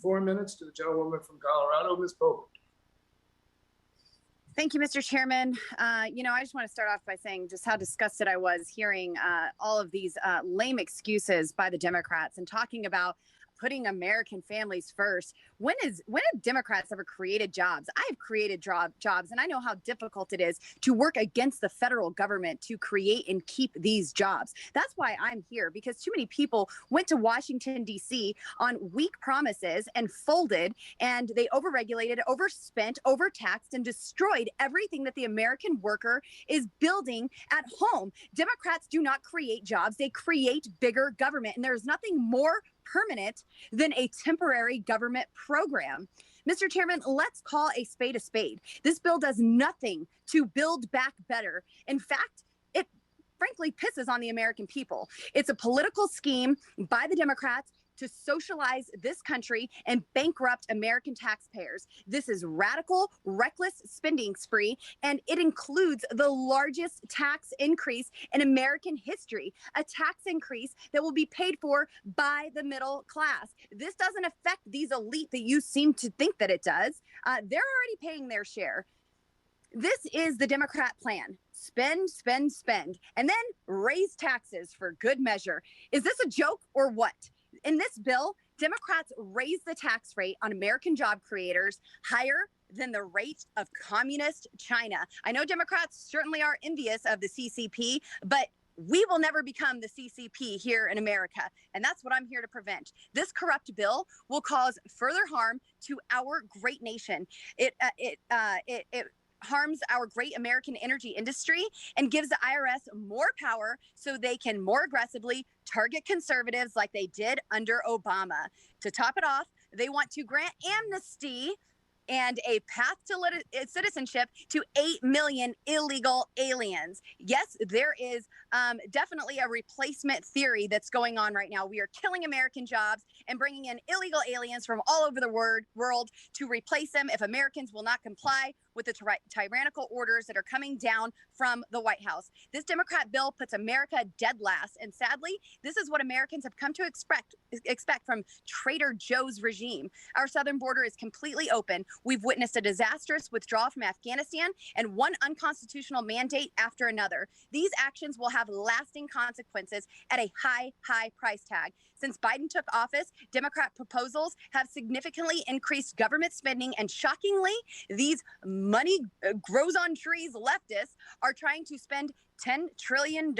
4 minutes to the gentlewoman from Colorado, Ms. Boebert. Thank you, Mr. Chairman. I just want to start off by saying just how disgusted I was hearing all of these lame excuses by the Democrats and talking about putting American families first. When have Democrats ever created jobs? I have created jobs, and I know how difficult it is to work against the federal government to create and keep these jobs. That's why I'm here, because too many people went to Washington, D.C. on weak promises and folded, and they overregulated, overspent, overtaxed, and destroyed everything that the American worker is building at home. Democrats do not create jobs. They create bigger government, and there's nothing more permanent than a temporary government program. Mr. Chairman, let's call a spade a spade. This bill does nothing to build back better. In fact, it frankly pisses on the American people. It's a political scheme by the Democrats to socialize this country and bankrupt American taxpayers. This is radical, reckless spending spree, and it includes the largest tax increase in American history, a tax increase that will be paid for by the middle class. This doesn't affect these elite that you seem to think that it does. They're already paying their share. This is the Democrat plan. Spend, spend, spend, and then raise taxes for good measure. Is this a joke or what? In this bill, Democrats raise the tax rate on American job creators higher than the rate of communist China. I know Democrats certainly are envious of the CCP, but we will never become the CCP here in America, and that's what I'm here to prevent. This corrupt bill will cause further harm to our great nation. It harms our great American energy industry and gives the IRS more power so they can more aggressively target conservatives like they did under Obama. To top it off, they want to grant amnesty and a path to citizenship to 8 million illegal aliens. Yes, there is definitely a replacement theory that's going on right now. We are killing American jobs and bringing in illegal aliens from all over the world to replace them if Americans will not comply with the tyrannical orders that are coming down from the White House. This Democrat bill puts America dead last, and sadly, this is what Americans have come to expect from Trader Joe's regime. Our southern border is completely open. We've witnessed a disastrous withdrawal from Afghanistan and one unconstitutional mandate after another. These actions will have lasting consequences at a high price tag. Since Biden took office, Democrat proposals have significantly increased government spending, and shockingly, these money grows on trees leftists are trying to spend $10 trillion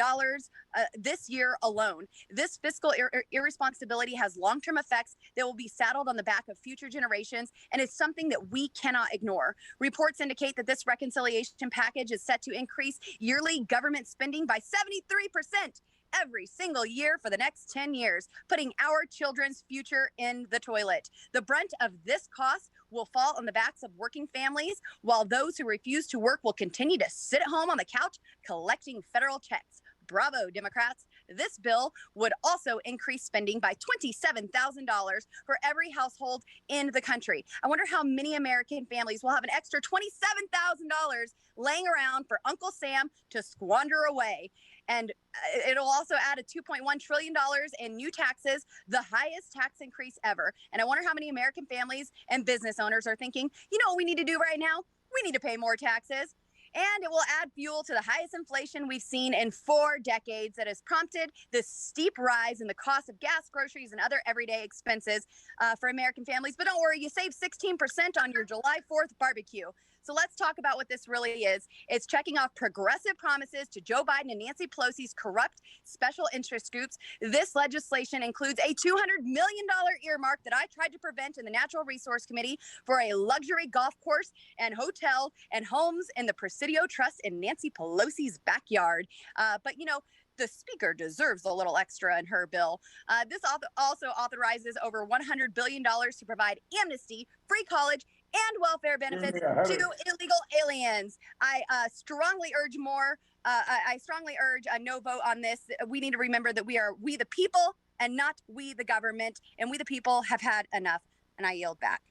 this year alone. This fiscal irresponsibility has long-term effects that will be saddled on the back of future generations, and it's something that we cannot ignore. Reports indicate that this reconciliation package is set to increase yearly government spending by 73% every single year for the next 10 years, putting our children's future in the toilet. The brunt of this cost will fall on the backs of working families, while those who refuse to work will continue to sit at home on the couch collecting federal checks. Bravo, Democrats. This bill would also increase spending by $27,000 for every household in the country. I wonder how many American families will have an extra $27,000 laying around for Uncle Sam to squander away. And it'll also add a $2.1 trillion in new taxes, the highest tax increase ever. And I wonder how many American families and business owners are thinking, you know what we need to do right now? We need to pay more taxes. And it will add fuel to the highest inflation we've seen in 4 decades that has prompted this steep rise in the cost of gas, groceries, and other everyday expenses for American families. But don't worry, you save 16% on your July 4th barbecue. So let's talk about what this really is. It's checking off progressive promises to Joe Biden and Nancy Pelosi's corrupt special interest groups. This legislation includes a $200 million earmark that I tried to prevent in the Natural Resource Committee for a luxury golf course and hotel and homes in the Presidio Trust in Nancy Pelosi's backyard. But, you know, the speaker deserves a little extra in her bill. This also authorizes over $100 billion to provide amnesty, free college, and welfare benefits to illegal aliens. I strongly urge a no vote on this. We need to remember that we the people and not we the government, and we the people have had enough. And I yield back.